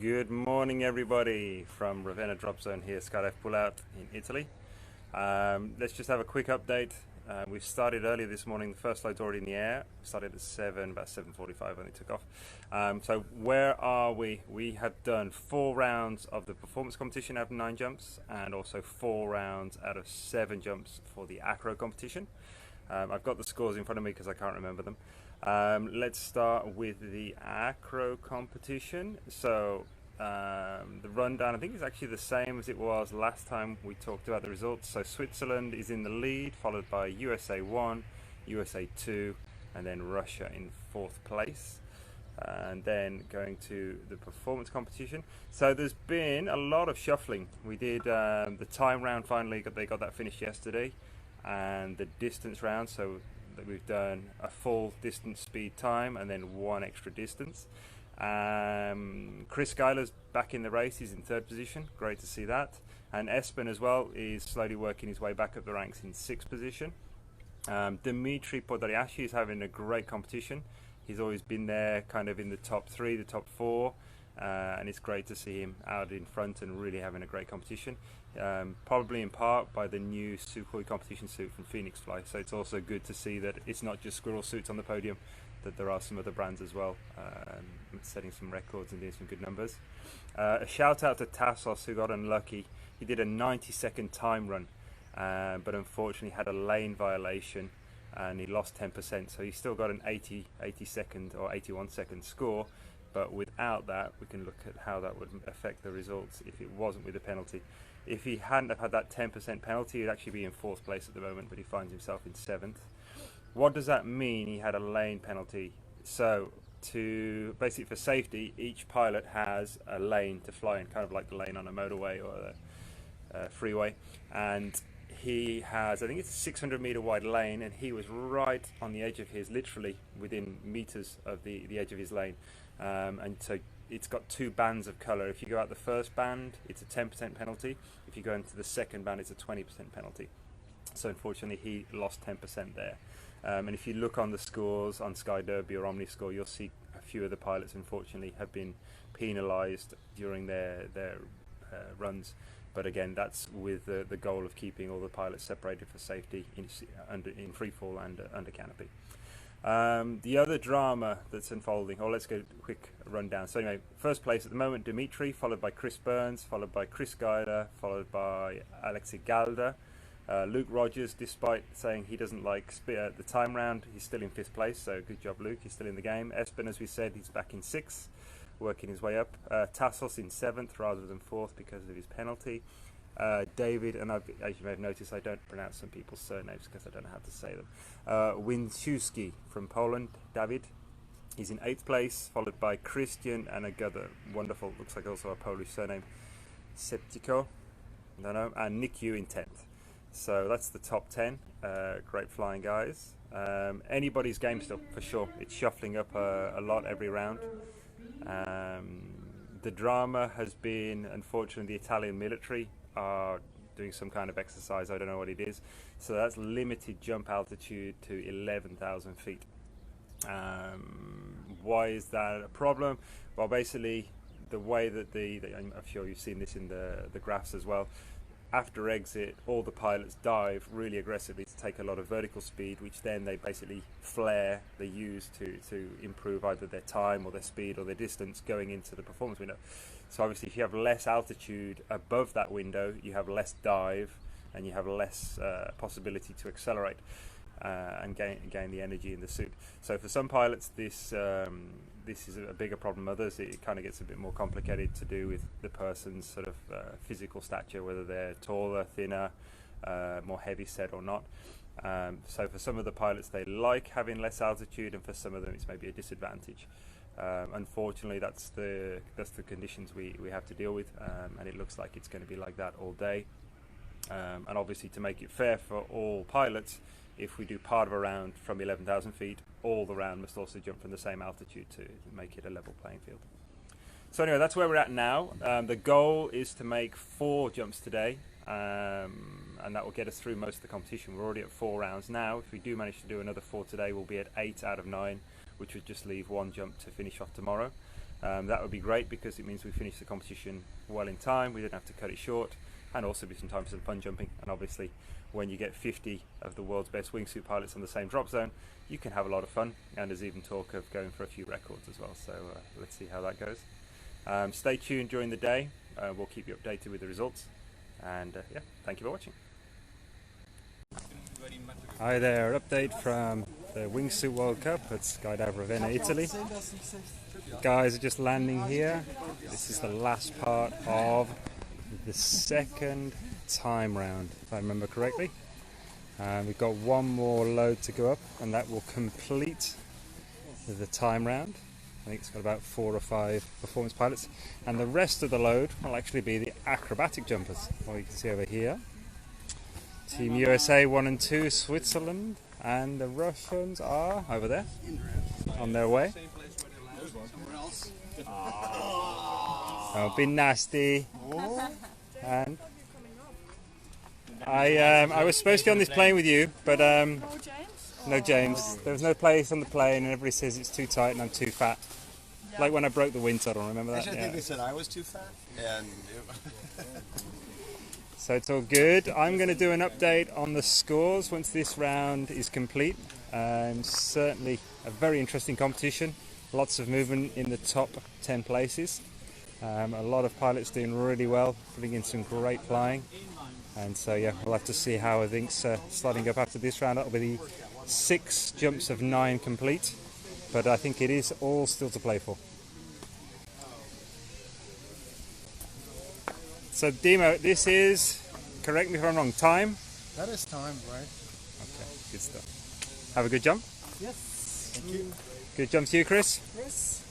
Good morning, everybody, from Ravenna Drop Zone here, Skydive Pullout in Italy. Let's just have a quick update. We've started earlier this morning. The first load's already in the air. Started at 7, about 7:45 when it took off. So where are we? We have done 4 rounds of the performance competition out of 9 jumps, and also 4 rounds out of 7 jumps for the acro competition. I've got the scores in front of me because I can't remember them. Let's start with the acro competition. So the rundown, I think, is actually the same as it was last time we talked about the results. So Switzerland is in the lead, followed by USA 1, USA 2, and then Russia in 4th place. And then going to the performance competition. So there's been a lot of shuffling. We did the time round finally, they got that finished yesterday, and the distance round. So that we've done a full distance speed time and then 1 extra distance. Chris Schuyler's back in the race. He's in 3rd position. Great to see that. And Espen as well is slowly working his way back up the ranks in 6th position. Dimitri Podariashi is having a great competition. He's always been there kind of in the top 3, the top 4, and it's great to see him out in front and really having a great competition. Probably in part by the new Sukhoi competition suit from Phoenix Fly. So it's also good to see that it's not just squirrel suits on the podium, that there are some other brands as well, setting some records and doing some good numbers. A shout out to Tassos, who got unlucky. He did a 90-second time run, but unfortunately had a lane violation and he lost 10%, so he still got an 80 second or 81 second score. But without that, we can look at how that would affect the results if it wasn't with the penalty. If he hadn't have had that 10% penalty, he'd actually be in 4th place at the moment, but he finds himself in 7th. What does that mean? He had a lane penalty. So to basically, for safety, each pilot has a lane to fly in, kind of like the lane on a motorway or a freeway. And he has, I think it's a 600-meter wide lane, and he was right on the edge of his, literally within meters of the edge of his lane. And so it's got 2 bands of colour. If you go out the first band, it's a 10% penalty. If you go into the second band, it's a 20% penalty. So unfortunately, he lost 10% there. And if you look on the scores on Sky Derby or OmniScore, you'll see a few of the pilots, unfortunately, have been penalised during their runs. But again, that's with the goal of keeping all the pilots separated for safety in free fall and under canopy. The other drama that's unfolding, let's go quick rundown. So anyway, 1st place at the moment, Dimitri, followed by Chris Burns, followed by Chris Schuyler, followed by Alexi Galda. Luke Rogers, despite saying he doesn't like the time round, he's still in 5th place, so good job Luke, he's still in the game. Espen, as we said, he's back in 6th, working his way up. Tassos in 7th rather than 4th because of his penalty. David, and as you may have noticed, I don't pronounce some people's surnames because I don't know how to say them. Winczewski from Poland, David, he's in 8th place, followed by Christian and another wonderful, looks like also a Polish surname, Septiko, I don't know, and Nick Yu in 10th. So that's the top 10. Great flying guys. Anybody's game still, for sure. It's shuffling up a lot every round. The drama has been, unfortunately, the Italian military are doing some kind of exercise. I don't know what it is. So that's limited jump altitude to 11,000 feet. Why is that a problem? Well, basically, the way that I'm sure you've seen this in the graphs as well. After exit, all the pilots dive really aggressively to take a lot of vertical speed, which then they basically flare, they use to improve either their time or their speed or their distance going into the performance window. So obviously, if you have less altitude above that window, you have less dive and you have less possibility to accelerate and gain the energy in the suit. So for some pilots, this is a bigger problem. Others, it kind of gets a bit more complicated to do with the person's sort of physical stature, whether they're taller, thinner, more heavy set or not. So for some of the pilots, they like having less altitude, and for some of them, it's maybe a disadvantage. Unfortunately, that's the conditions we have to deal with, and it looks like it's going to be like that all day. And obviously, to make it fair for all pilots, if we do part of a round from 11,000 feet, all the round must also jump from the same altitude to make it a level playing field. So anyway, that's where we're at now. The goal is to make 4 jumps today, and that will get us through most of the competition. We're already at 4 rounds now. If we do manage to do another 4 today, we'll be at 8 out of 9, which would just leave 1 jump to finish off tomorrow. That would be great because it means we finish the competition well in time, we didn't have to cut it short, and also be some time for some fun jumping. And obviously when you get 50 of the world's best wingsuit pilots on the same drop zone, you can have a lot of fun, and there's even talk of going for a few records as well. So let's see how that goes. Stay tuned during the day, we'll keep you updated with the results, and yeah, thank you for watching. Hi there, update from the Wingsuit World Cup at Skydive Ravenna, Italy. Guys are just landing here. This is the last part of the second time round, if I remember correctly. We've got one more load to go up, and that will complete the time round. I think it's got about 4 or 5 performance pilots, and the rest of the load will actually be the acrobatic jumpers. Well, you can see over here, Team USA 1 and 2, Switzerland, and the Russians are over there on their way. Don't be nasty. And I was supposed to be on this plane with you, but no James. There was no place on the plane, and everybody says it's too tight and I'm too fat. Like when I broke the wind tunnel, remember that? Actually, I think they said I was too fat. And so it's all good. I'm going to do an update on the scores once this round is complete. Certainly a very interesting competition. Lots of movement in the top 10 places. A lot of pilots doing really well, putting in some great flying. And so yeah, we'll have to see how everything's starting up after this round. That'll be the 6 jumps of 9 complete, but I think it is all still to play for. So Demo, this is, correct me if I'm wrong, time? That is time, right? Okay, good stuff. Have a good jump. Yes. Thank you. Good jump to you, Chris. Yes.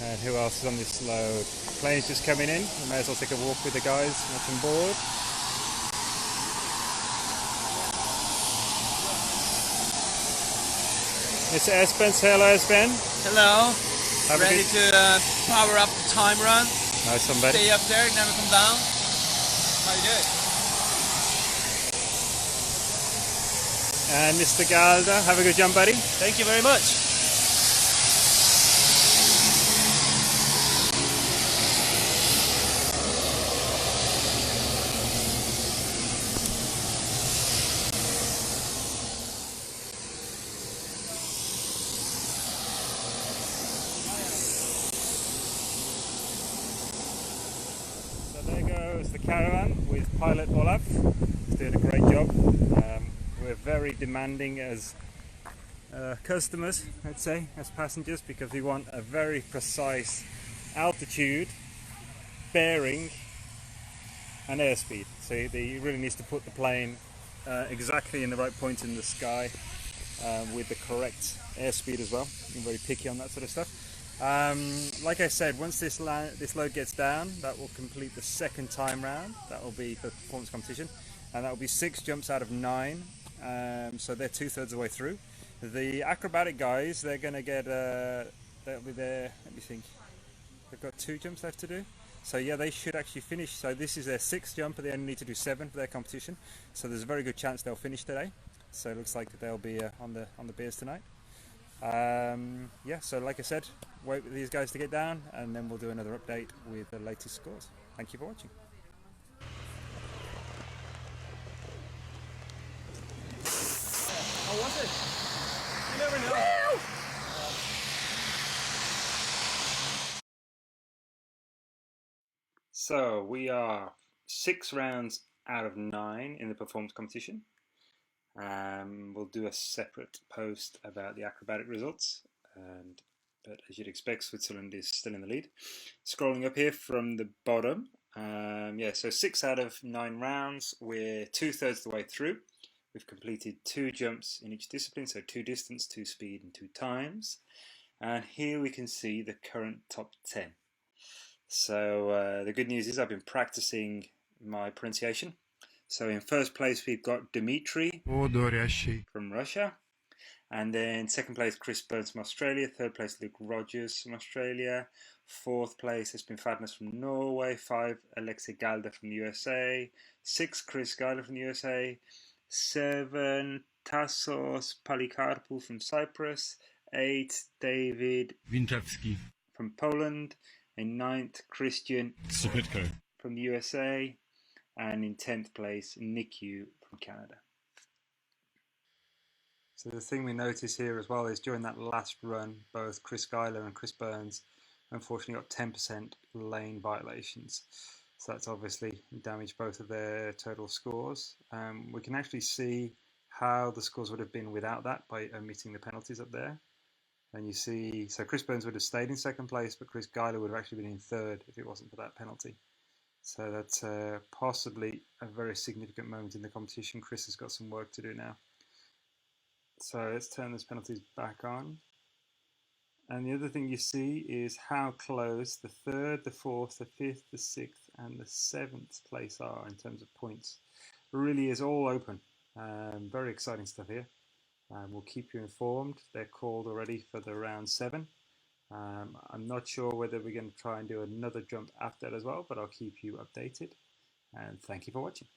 And who else is on this load? Plane's just coming in. We may as well take a walk with the guys what's on board. Mr. Espen, say hello, Espen. Hello. Have Ready to power up the time run. Nice one, buddy. Stay up there, never come down. How you doing? And Mr. Galda, have a good jump, buddy. Thank you very much. There goes the caravan with pilot Olaf. He's doing a great job. We're very demanding as customers, I'd say, as passengers, because we want a very precise altitude, bearing and airspeed. So he really needs to put the plane exactly in the right point in the sky with the correct airspeed as well. I'm very picky on that sort of stuff. Like I said, once this load gets down, that will complete the second time round. That will be the performance competition, and that will be 6 jumps out of 9. So they're 2/3 of the way through. The acrobatic guys, they're going to get, they'll be there, let me think, they've got 2 jumps left to do. So yeah, they should actually finish. So this is their 6th jump, but they only need to do 7 for their competition. So there's a very good chance they'll finish today. So it looks like they'll be on the beers tonight. Yeah, so like I said, wait for these guys to get down, and then we'll do another update with the latest scores. Thank you for watching. How was it? You never know. So we are 6 rounds out of 9 in the performance competition. We'll do a separate post about the acrobatic results, but as you'd expect, Switzerland is still in the lead. Scrolling up here from the bottom, yeah, so 6 out of 9 rounds, we're 2/3 of the way through. We've completed 2 jumps in each discipline, so 2 distance, 2 speed, and 2 times. And here we can see the current top 10. So the good news is I've been practicing my pronunciation. So in first place we've got Dmitry from Russia, and then second place Chris Burns from Australia, third place Luke Rogers from Australia, fourth place has been Fadnas from Norway, 5 Alexei Galda from the USA, 6 Chris Galda from the USA, 7 Tassos Palikarpou from Cyprus, 8th, David Wintewski, from Poland. In 9th, Christian Sopitko. from the USA. And in 10th place, Nikyu from Canada. So the thing we notice here as well is during that last run, both Chris Geiler and Chris Burns unfortunately got 10% lane violations. So that's obviously damaged both of their total scores. We can actually see how the scores would have been without that by omitting the penalties up there. And you see, so Chris Burns would have stayed in second place, but Chris Geiler would have actually been in third if it wasn't for that penalty. So that's possibly a very significant moment in the competition. Chris has got some work to do now. So let's turn those penalties back on. And the other thing you see is how close the third, the fourth, the fifth, the sixth, and the seventh place are in terms of points. It really is all open. Very exciting stuff here. We'll keep you informed. They're called already for the round 7. I'm not sure whether we're going to try and do another jump after that as well, but I'll keep you updated. And thank you for watching.